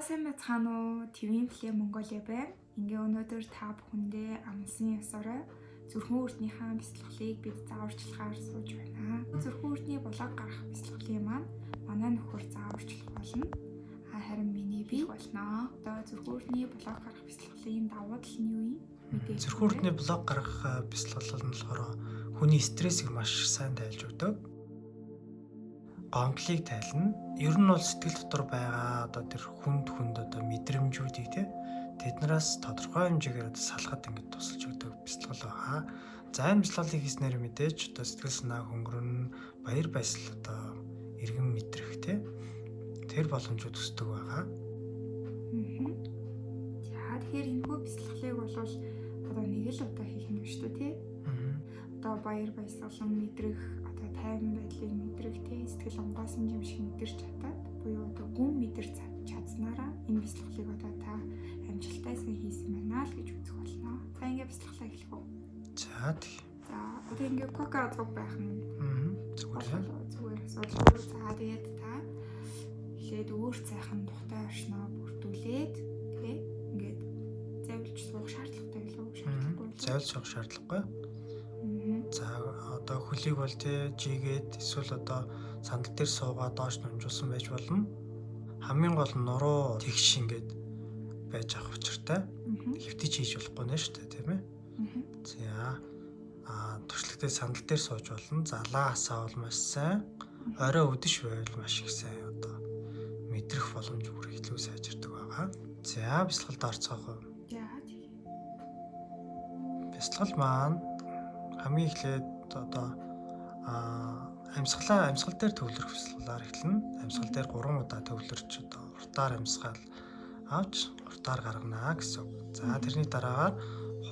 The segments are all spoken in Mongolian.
Сайн байцгаана уу? ТV-ийн Play Mongolia байна. Ингээ өнөөдөр та бүхэндээ амлсан ёсорой зүрхэн үрднийхээ бяцлаглыг бид зааварчилгаар сууж байна. Зүрхэн үрдний блог гарах бяцлаглын маань манай нөхөр зааварчлах болно. Харин миний бий болно. Одоо зүрхэн үрдний блог гарах бяцлаглын давуу тал нь юу юм? Зүрхэн үрдний блог гарах бяцлал нь болохоор хүний стрессийг маш сайн тайлж өгдөг. Гомдлыг тайлна. Ер нь бол сэтгэл дотор байгаа одоо тэр хүнд одоо мэдрэмжүүдийг тэднээс тодорхой хэмжээгээр салахад ингэж тусалж өгдөг бяцлал байгаа. За энэ бяцлалыг хийснээр мэдээж одоо сэтгэл санаа хөнгөрөн, баяр баясгал одоо эргэн мэдрэх тэр боломжууд өсдөг байгаа. За тэгэхээр энэхүү бяцлаглыг бол одоо нэг л удаа хийх юм шүү дээ, Одоо баяр баясгалан мэдрэх, одоо тайван байдлыг мэдрэх, сэтгэл онгойсон юм шиг мэдэрч чадаад буюу одоо гүн мэдэрч чадсанараа энэ бяцлаглыг одоо та амжилттай сайн хийсэн байна л гэж үзэх болно. За ингээ бяцлаглаа эхлэх үү? За тий. За одоо ингээ кока зуг байх нь. Зүгээр асуудалгүй. За тэгээд та эхлээд өөр цайхан тухтай оршноо бүрдүүлээд ингээд завилж суух шаардлагатай билүү? Шаардлагагүй. Завилж суух шаардлагагүй. За одоо хөлийг бол жигээд эсвэл одоо сандал дээр суугаад доош нумжуулсан байж болно. Хамгийн гол нь нуруу тэгш ингээд байж авах учиртай. Хэвтэж хийж болохгүй нэ шүү дээ, тийм ээ. За туршлагатай сандал дээр сууж болно. Залаа хасаа бол маш сайн. Орой өдөш байвал маш их сайн одоо мэдрэх боломж бүр илүү сайжирдаг байгаа. За бяцлагалд орцгоох уу? Бяцлал маань хамгийн эхлээд одоо амьсгал дээр төвлөрөх бяцлаглаар эхэлнэ. Амьсгал дээр 3 удаа төвлөрч одоо уртаар амьсгал авч уртаар гаргана гэсэн үг. За тэрний дараагаар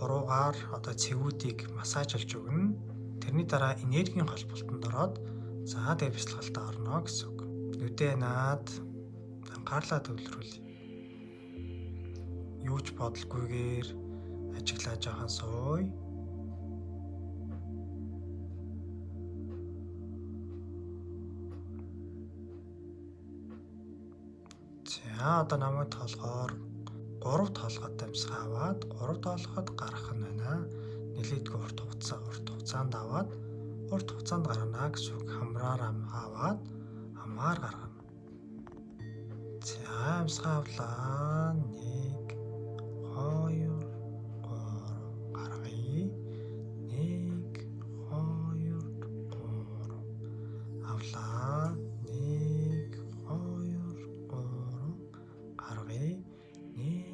хуруугаар одоо цэвүүдийг массажлж өгнө. Тэрний дараа энергийн холболтонд ороод за тэгээ бяцлагалд орно гэсэн үг. Нүдээ наад анхаарлаа төвлөрүүл. Юу ч бодолгүйгээр ажиглаж байгаа сууя. За одоо намайг тоолгоор 3 тоолгоод амьсгаа аваад 3 тоолгоод гаргах нь байна. Нэлээдгүй урт хугацаанд аваад урт хугацаанд гаргана гэсэн үг. Хамраар аваад амгаар гаргана. За амьсгаа авлаа. 1 2 3 гаргая. 1 2 3 авлаа. 1 2 3 гаргая. 1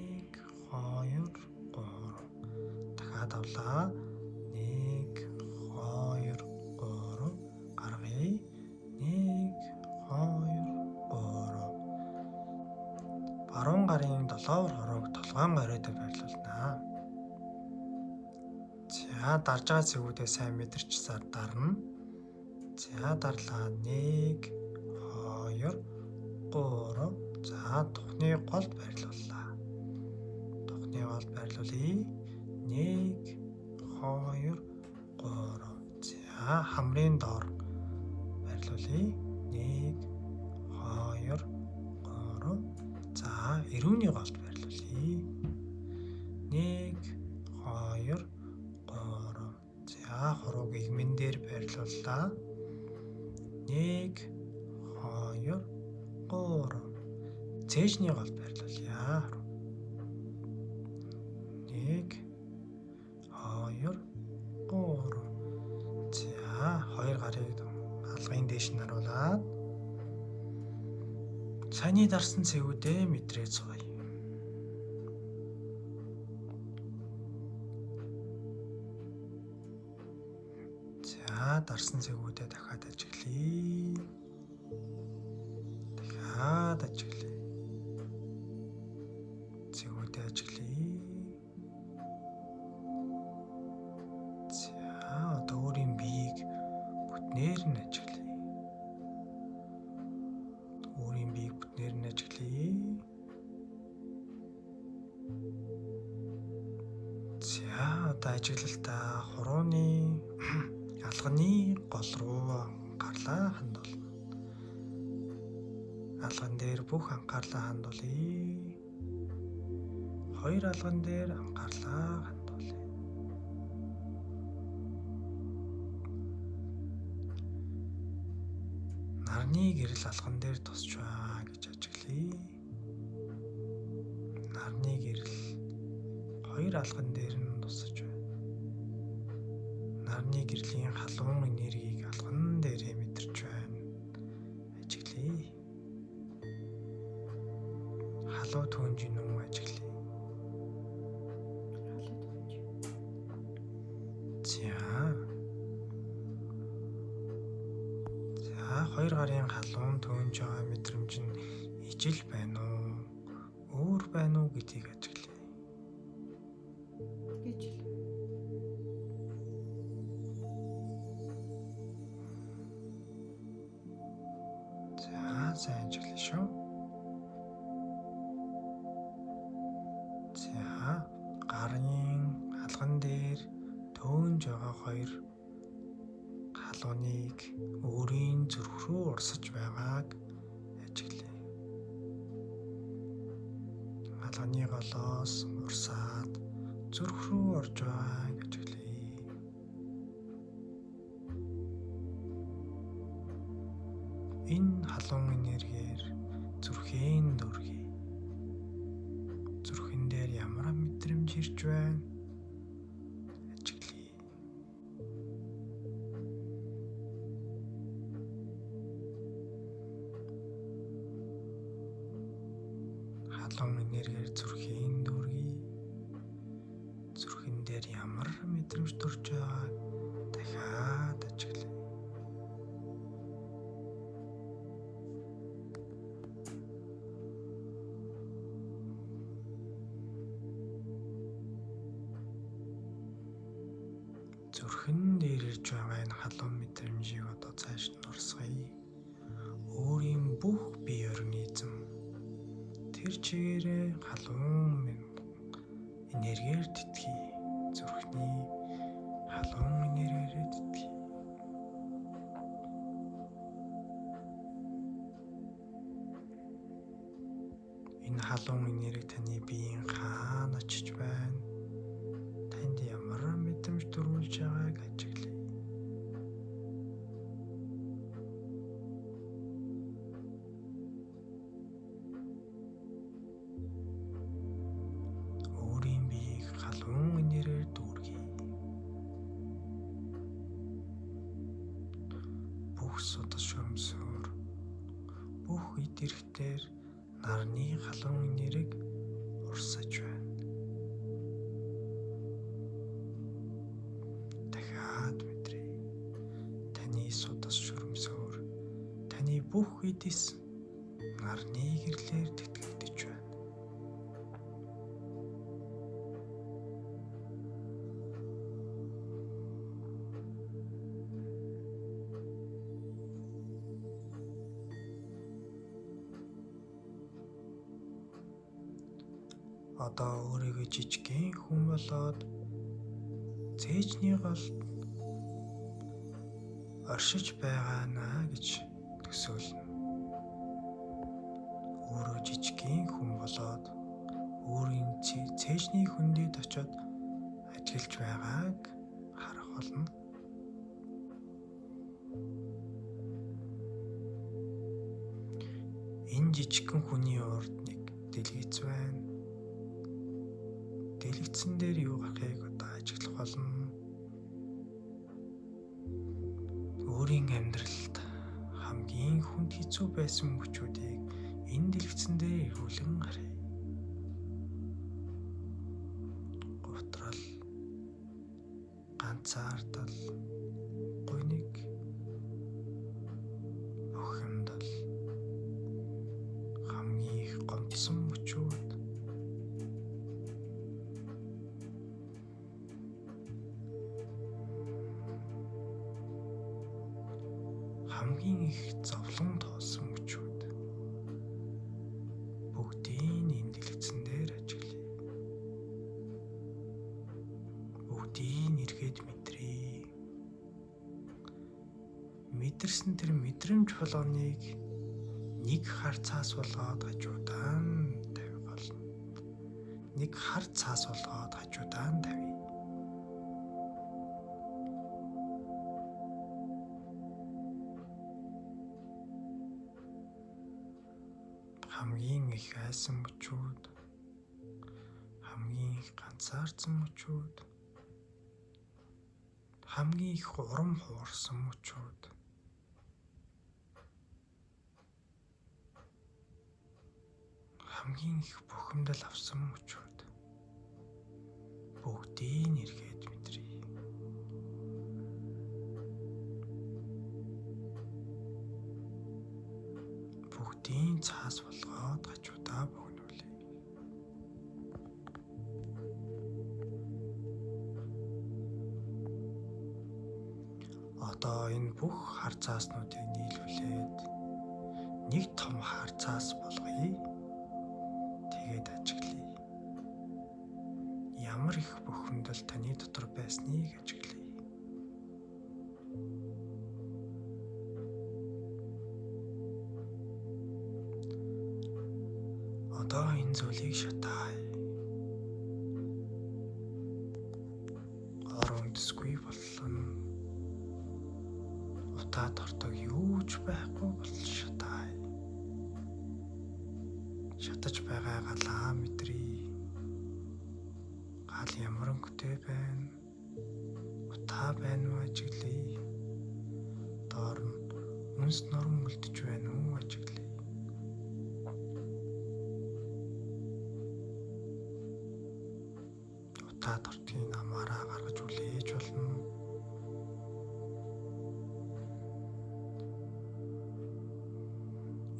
2 3 дахиад авлаа. 1 2 3 гаргая. 1 2 3 баруун гарын 7 хорог толгойн гариад байрлуулна. За дарж байгаа цэвүүдээ сайн мэдэрч дарна. За дарлаа. 1 2 3 за тухны голд байрлууллаа. Тухны голд байрлуулъя. 1 2 3 за хамрын доор байрлуулъя. 1 2 3 за эрүүний голд байрлуулъя. 1 2 3 за хурууг игмэн дээр байрлууллаа. 1 2 3 цээжний голд байрлуулъя. 1 2 3 за хоёр гарыг алгын дээш нь харуулад цааны дарсан цэвүүдээ мэдрээд сууя. За дарсан цэвүүдээ дахиад ажиглая. Дахиад ажиглая. Цэвүүдээ ажиглая. За одоо өөрийн биеийг бүтнээр нь ажиглая. Өөрийн биеийг бүтнээр нь ажиглая. За одоо ажиглалтаа хурууны алганы гол руу гарлаа хандуулна. алган дээр бүх анхаарлаа хандуулъя. Хоёр алган дээр анхаарлаа хандуулъя. Нарны гэрэл алган дээр тусч байгаа гэж ажиглая. Нарны гэрэл хоёр алган дээр нь тусаж байна. Нарны гэрлийн халуун энергийг алган дээрээ мэдэрч байна. Ажиглая. Халуу түүнжин нүм ажиглая. За хоёр гарын халуун түүнж байгаа мэдрэмж нь ижил байна уу? Өөр байна уу гэдгийг ажиглая. Ижил. За сайн ажиглая шүү. За гарын алган дээр түүнж байгаа хоёр халууныг өөрийн зүрх рүү урсаж байгааг ажиглая. Алганы голоос урсаад зүрх рүү орж байгааг ажиглая. Энэ халуун энергээр зүрхийн дүүргий. Зүрхэн дээр ямар мэдрэмж ирж байна? Ажиглая. Халуун энергээр зүрхийн дүүргий. Зүрхэн дээр ямар мэдрэмж төрж байгааг дахиад ажиглая. Зүрхэн дээр ирж байгаа энэ халуун мэдрэмжийг одоо цааш нь урсгая. Өөрийн бүх бие организм тэр чигээрээ халуун энергээр тэтгэе. Зүрхний халуун энергиээр тэтгэе. Энэ халуун энерги таны биеийн хаана очиж байна? Танд ямар мэдрэмж төрүүлж байгааг ажиглая. Өөрийн биеийг халуун энергиээр дүүргий. Бүх судас шөмсөөр, бүх эд эрэхтээр нарны халуун энергийг урсаж байна. Судас шүрмсөөр таны бүх эдэс нарны гэрлээр тэтгэгдэж байна. Одоо өөрийгөө жижигхэн хүн болоод цээжний голд оршиж байгаанаа гэж төсөөлнө. Өөрөө жижигхэн хүн болоод өөрийн цээжний хүндэд очиод ажиллаж байгааг харах болно. Энэ жижигхэн хүний урд нэг дэлгэц байна. Дэлгэцэн дээр юу гарахыг одоо ажиглах болно. Өөрийн амьдралд хамгийн хүнд хэцүү байсан мөчүүдийг энэ дэлгэцэн дээр эргүүлэн харъя. Готрал, ганцаардал, гуниг, бухимдал, хамгийн их гомдсон мөчүүд, хамгийн их зовлон тоосон мөчүүд бүгдийг энэ дэлгэцэн дээр ажиглая. Бүгдийг эргээд мэдрээ. Мэдэрсэн тэр мэдрэмж болгоныг нэг хар цаас болгоод хажуудан тавих болно. Нэг хар цаас болгоод хажуудан тавь. Хамгийн их айсан мөчүүд, хамгийн их ганцаардсан мөчүүд, хамгийн их урам хуурсан мөчүүд, хамгийн их бухимдал авсан мөчүүд бүгдийг эргээд мэдрээ. Бүгдийн цаас болгоод хажуудаа богинуулъя. Одоо энэ бүх хар цааснуудыг нийлүүлээд нэг том хар цаас болгоё. Тэгээд ажиглая. Ямар их бухимдал таны дотор байсныг ажиглая. Одоо энэ зүйлийг шатаая. Гор үндэсгүй боллоо. Утаа тортог юу ч байхгүй бол шатаая. Шатаж байгаа галаа мэдрээ. Гал ямар өнгөтэй байна? Утаа байна уу ажиглая. Доор нь үнс норон үлдэж байна уу ажиглая. Утаа тортгийн намаараа гаргаж үлээж болно.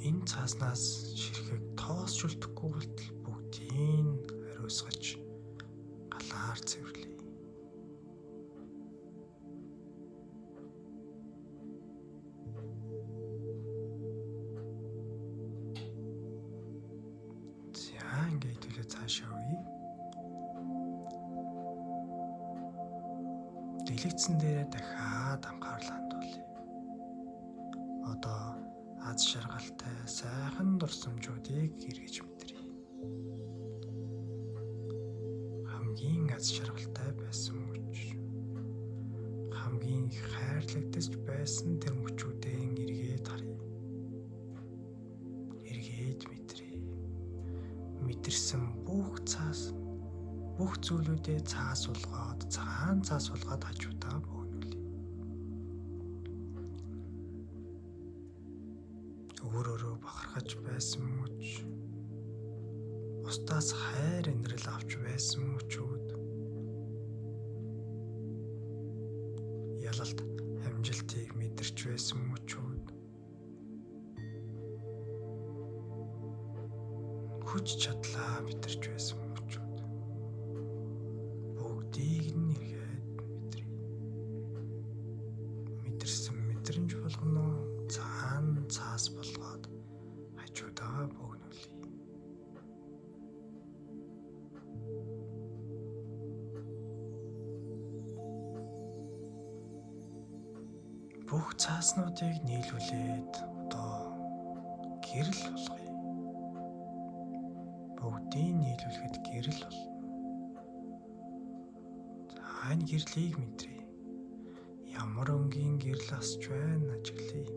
Энэ цааснаас ширхэг тоосч үлдэхгүй болтол бүгдийг хариуцгаж галаар цэвэрлэе. За ингээд үлээ цаашаа үе. Дэлгэцэн дээрээ дахиад анхаарлаа хандуулъя. Одоо аз жаргалтай сайхан дурсамжуудыг эргэж мэдрээ. Хамгийн аз жаргалтай байсан мөч, хамгийн их хайрлагдаж байсан тэр мөчүүдэн эргээд харъя. Эргээд мэдрээ. Мэдэрсэн бүх цаас, бүх зүйлүүдээ цаас болгоод, цагаан цаас болгоод хажуудаа бөөнүүлье. Өөрөөрөө бахархаж байсан мөч, бусдаас хайр инрэл авч байсан мөчүүд, ялалт амжилтыг мэдэрч байсан мөчүүд, хүч чадлаа мэдэрч байсан мөчүүд бүгдийг нь эргээд мэдрээ. Мэдэрсэн мэдрэмж болгоно цагаан цаас болгоод хажуудаа бөөнүүлье. Бүх цааснуудыг нийлүүлээд одоо гэрэл болгоё. Бүгдийг нийлүүлэхэд гэрэл болно. За энэ гэрлийг мэдрээ. Ямар өнгийн гэрэл асч байна ажиглая.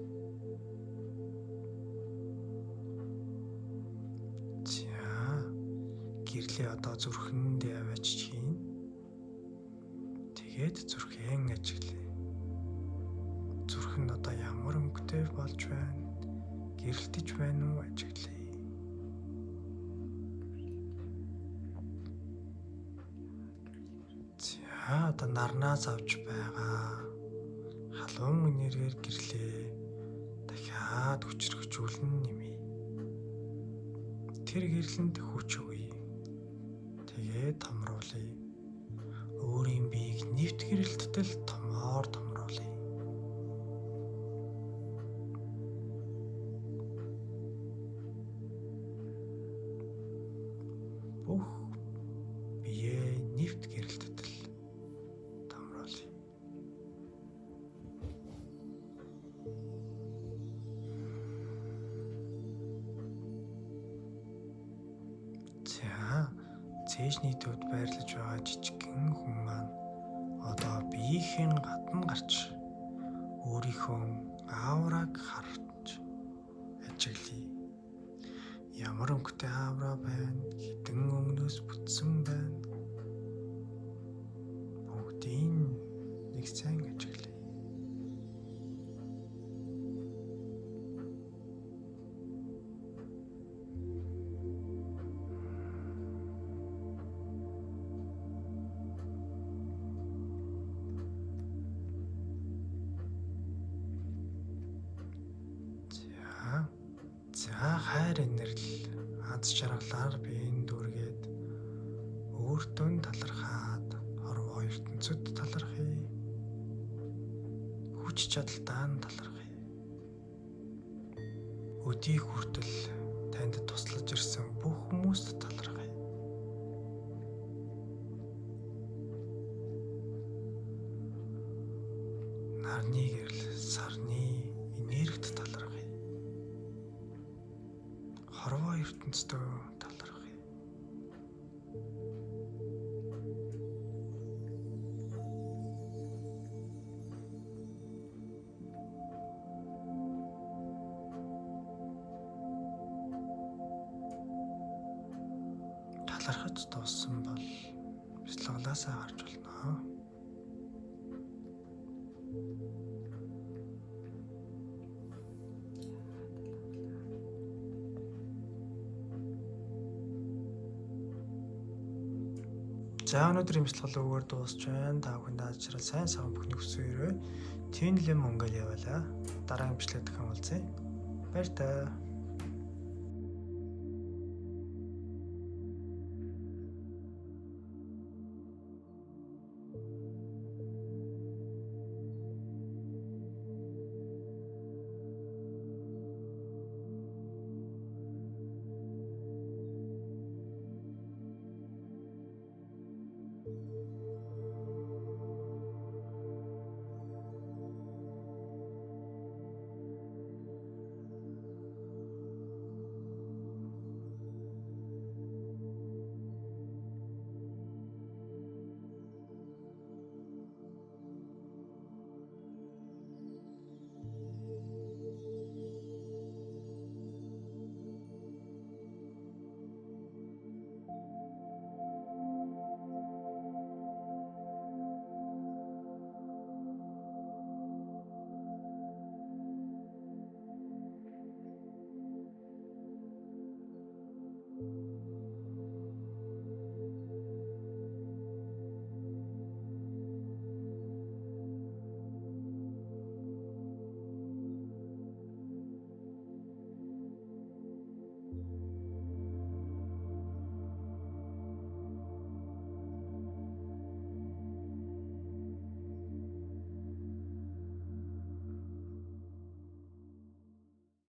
За гэрлээ одоо зүрхэнд аваач хийн. Тэгээд зүрхэн ажиглая. Зүрхэн одоо ямар өнгөтэй болж байна? Гэрэлтэж байна уу ажиглая. За одоо нарнаас авч байгаа халуун энергээр гэрлээ дахиад хүчрхжүүлэн нэмье. Тэр гэрлэнд хүч өгье. Тэгээд томруулъя. Өөрийн биеийг нэвт гэрэлттэл томоор томруулъя. Бүх биеэ нэвт гэрэлттэл томруулъя. За цээжний төвд байрлаж байгаа жижигхэн хүн маань одоо биеийн гадна гарч өөрийнхөө аавраг харж ажиглая. Ямар өнгөтэй аавра байна, хэдэн өмнөөс бүтсэн байна. Бүгдийг нэг сайн ажиглая. За хайр инэрл аз жаргалаар биеийн дүүргээд өөртөө талархаад хорвоо ертөнцөд талархъя. Хүч чадалтаа талархъя. Өдий хүртэл танд туслаж ирсэн бүх хүмүүст талархъя. Нарны гэрэл сарны энергид талархъя. Хорвоо ертөнцөд талархъя. Талархаж дууссан бол бяцлаглаасаа гарч болно. За өнөөдрийн бяцлал өгөр дуусч байна. Та бүхэнд ажрал сайн сайхан бүхний хүсээрээ Твин Лем Монголиа яваалаа. Дараагийн бичлэг дахин уулзъя. Баяр таа.